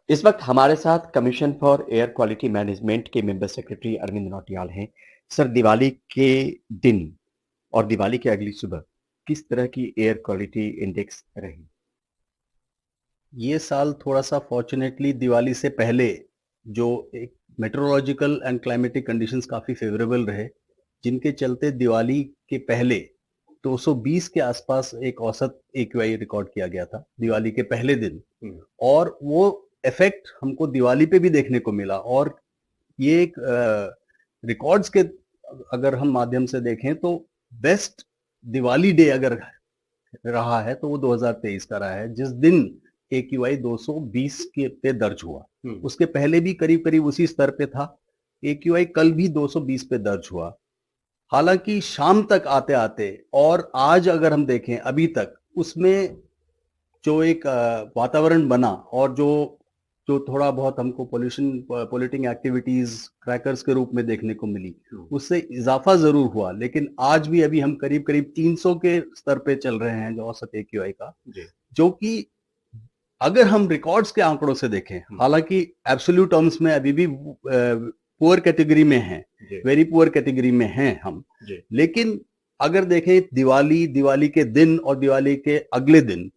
इस वक्त हमारे साथ commission for air quality management के मेंबर सेक्रेटरी अरविंद नौटियाल हैं। सर, दिवाली के दिन और दिवाली के अगली सुबह किस तरह की एयर क्वालिटी इंडेक्स रही? ये साल थोड़ा-सा फॉर्च्यूनेटली दिवाली से पहले जो एक मेट्रोलॉजिकल एंड क्लाइमेटिक कंडीशंस काफ़ी फेवरेबल रहे, जिनके चलते दिवाली के पहले 220 के आसपास एक औसत एक्यूआई रिकॉर्ड किया गया था, दिवाली के पहले दिन। और वो इफ़ेक्ट हमको दिवाली पे भी देखने को मिला और ये एक रिकॉर्ड्स के अगर हम माध्यम से देखें तो बेस्ट दिवाली डे अगर रहा है तो वो 2023 का रहा है, जिस दिन एक्यूआई 220 के पे दर्ज हुआ। उसके पहले भी करीब करीब उसी स्तर पे था। एक्यूआई कल भी 220 पे दर्ज हुआ। हालांकि शाम तक आते आते और आज अगर हम देखें अभी तक उसमें जो एक वातावरण बना और जो जो थोड़ा बहुत हमको पोल्यूटिंग एक्टिविटीज क्रैकर्स के रूप में देखने को मिली, उससे इजाफा जरूर हुआ, लेकिन आज भी अभी हम करीब करीब 300 के स्तर पे चल रहे हैं जो औसत एक्यूआई का, जो कि अगर हम रिकॉर्ड्स के आंकड़ों से देखें, हालांकि एब्सोल्यूट टर्म्स में अभी भी पुअर कैटेगरी में हैं, वेरी पुअर कैटेगरी में हैं हम, लेकिन अगर देखें दिवाली के दिन और दिवाली के अगले दिन,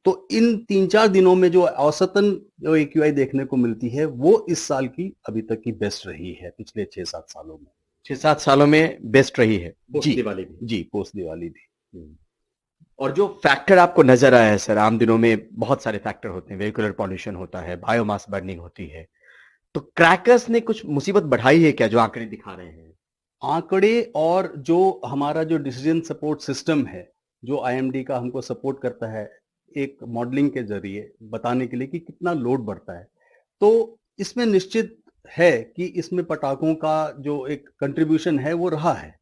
तो इन 3-4 दिनों में जो औसतन जो एक्यूआई देखने को मिलती है वो इस साल की अभी तक की बेस्ट रही है पिछले 6-7 सालों में। 6-7 सालों में बेस्ट रही है पोस्ट दिवाली भी। जी, पोस्ट दिवाली भी। और जो फैक्टर आपको नजर आया है सर, आम दिनों में बहुत सारे फैक्टर होते हैं, वेहिकुलर पॉल्यूशन होता है, बायोमास बर्निंग होती है, तो क्रैकर्स ने कुछ मुसीबत बढ़ाई है क्या जो आंकड़े दिखा रहे हैं? आंकड़े और जो हमारा जो डिसीजन सपोर्ट सिस्टम है, जो आईएमडी का हमको सपोर्ट करता है एक मॉडलिंग के जरिए बताने के लिए कि कितना लोड बढ़ता है, तो इसमें निश्चित है कि इसमें पटाखों का जो एक कंट्रीब्यूशन है वो रहा है,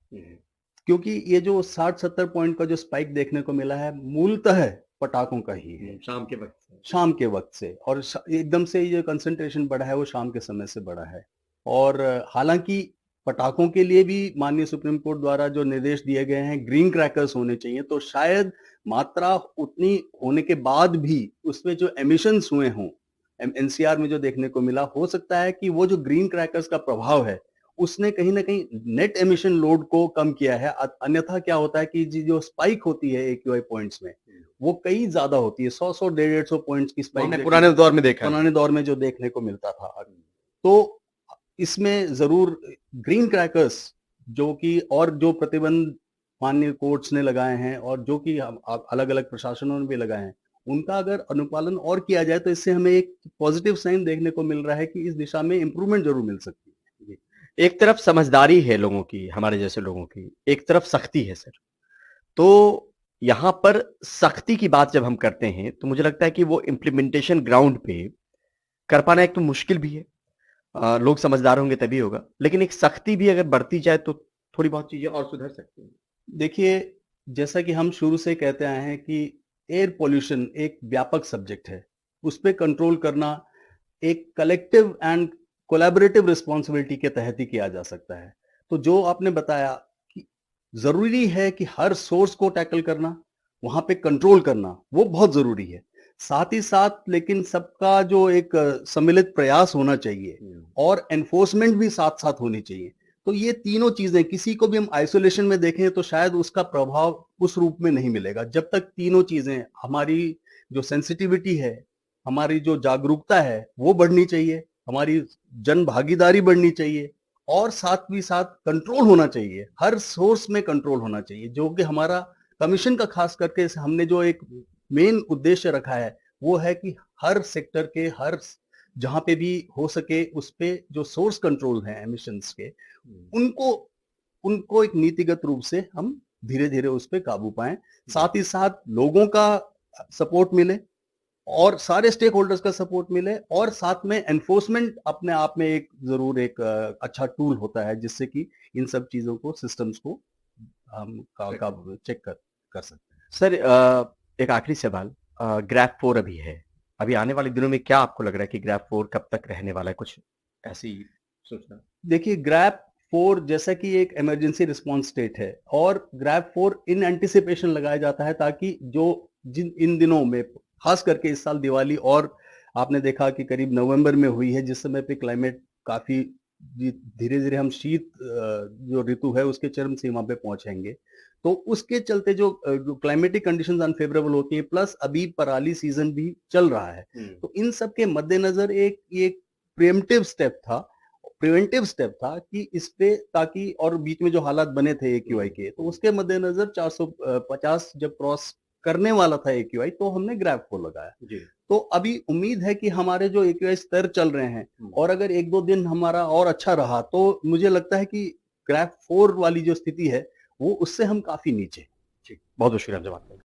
क्योंकि ये जो 60-70 पॉइंट का जो स्पाइक देखने को मिला है मूलतः पटाखों का ही है, शाम के वक्त से और एकदम से ये कंसंट्रेशन बढ़ा है वो शाम के समय से बढ़ा है। और हालांकि पटाखों के लिए भी माननीय सुप्रीम कोर्ट द्वारा जो निर्देश दिए गए हैं ग्रीन क्रैकर्स होने चाहिए, तो शायद मात्रा उतनी होने के बाद भी उसमें जो एमिशंस हुए हों, एनसीआर में जो देखने को मिला, हो सकता है कि वो जो ग्रीन क्रैकर्स का प्रभाव है उसने कहीं ना कहीं नेट एमिशन लोड को कम किया है। अन्यथा क्या होता है कि जो स्पाइक होती है एक्यूआई पॉइंट्स में वो कई ज्यादा होती है, 100 150 पॉइंट्स की स्पाइक पुराने दौर में देखा है। पुराने दौर में जो देखने को मिलता था। तो इसमें जरूर ग्रीन क्रैकर्स जो कि और जो प्रतिबंध माननीय कोर्ट्स ने लगाए हैं और जो कि अलग अलग प्रशासनों ने भी लगाए हैं, उनका अगर अनुपालन और किया जाए तो इससे हमें एक पॉजिटिव साइन देखने को मिल रहा है कि इस दिशा में इंप्रूवमेंट जरूर मिल सकती है। एक तरफ समझदारी है लोगों की, हमारे जैसे लोगों की, एक तरफ सख्ती है सर। तो यहाँ पर सख्ती की बात जब हम करते हैं तो मुझे लगता है कि वो इम्प्लीमेंटेशन ग्राउंड पे कर पाना एक तो मुश्किल भी है। लोग समझदार होंगे तभी होगा, लेकिन एक सख्ती भी अगर बढ़ती जाए तो थोड़ी बहुत चीजें और सुधर सकती हैं। देखिए, जैसा कि हम शुरू से कहते आए हैं कि एयर पॉल्यूशन एक व्यापक सब्जेक्ट है, उस पे कंट्रोल करना एक कलेक्टिव एंड कोलैबोरेटिव रिस्पॉन्सिबिलिटी के तहत ही किया जा सकता है। तो जो आपने बताया कि जरूरी है कि हर सोर्स को टैकल करना, वहां पे कंट्रोल करना, वो बहुत जरूरी है। साथ ही साथ लेकिन सबका जो एक सम्मिलित प्रयास होना चाहिए और एनफोर्समेंट भी साथ साथ होनी चाहिए। तो ये तीनों चीजें, किसी को भी हम आइसोलेशन में देखें तो शायद उसका प्रभाव उस रूप में नहीं मिलेगा, जब तक तीनों चीजें, हमारी जो सेंसिटिविटी है, हमारी जो जागरूकता है वो बढ़नी चाहिए, हमारी जन भागीदारी बढ़नी चाहिए और साथ भी साथ कंट्रोल होना चाहिए, हर सोर्स में कंट्रोल होना चाहिए, जो कि हमारा कमीशन का खास करके हमने जो एक मेन उद्देश्य रखा है वो है कि हर सेक्टर के हर जहां पे भी हो सके उस पे जो सोर्स कंट्रोल है एमिशंस के, उनको उनको एक नीतिगत रूप से हम धीरे धीरे उस पे काबू पाएं, साथ ही साथ लोगों का सपोर्ट मिले और सारे स्टेक होल्डर्स का सपोर्ट मिले, और साथ में एनफोर्समेंट अपने आप में एक जरूर एक अच्छा टूल होता है जिससे कि इन सब चीजों को, सिस्टम्स को हम चेक कर सकते हैं। सर, एक आखिरी सवाल, ग्रैप 4 अभी है, अभी आने वाले दिनों में क्या आपको लग रहा है कि ग्रैप 4 कब तक रहने वाला है, कुछ ऐसी सोचना? देखिए, ग्रैप 4 जैसा कि एक इमरजेंसी रिस्पांस स्टेट है और ग्रैप 4 इन एंटिसिपेशन लगाया जाता है ताकि जो जिन इन दिनों में खास करके इस साल दिवाली और आपने देखा कि करीब नवंबर में हुई है, जिस समय पे क्लाइमेट काफी धीरे धीरे हम शीत जो ऋतु है उसके चरम सीमा पे पहुंचेंगे। तो उसके चलते जो क्लाइमेटिक कंडीशंस अनफेवरेबल होती है, प्लस अभी पराली सीजन भी चल रहा है, तो इन सब के मद्देनजर एक प्रिवेंटिव स्टेप था कि इस पे, ताकि और बीच में जो हालात बने थे एक्यूआई के, तो उसके मद्देनजर 450 जब क्रॉस करने वाला था एक्यूआई, तो हमने ग्रैब 4 लगाया। जी। तो अभी उम्मीद है कि हमारे जो एक्यूआई स्तर चल रहे हैं, और अगर 1-2 दिन हमारा और अच्छा रहा, तो मुझे लगता है कि ग्रैब 4 वाली जो स्थिति है, वो उससे हम काफी नीचे। जी, बहुत-बहुत शुक्रिया आपसे बात करने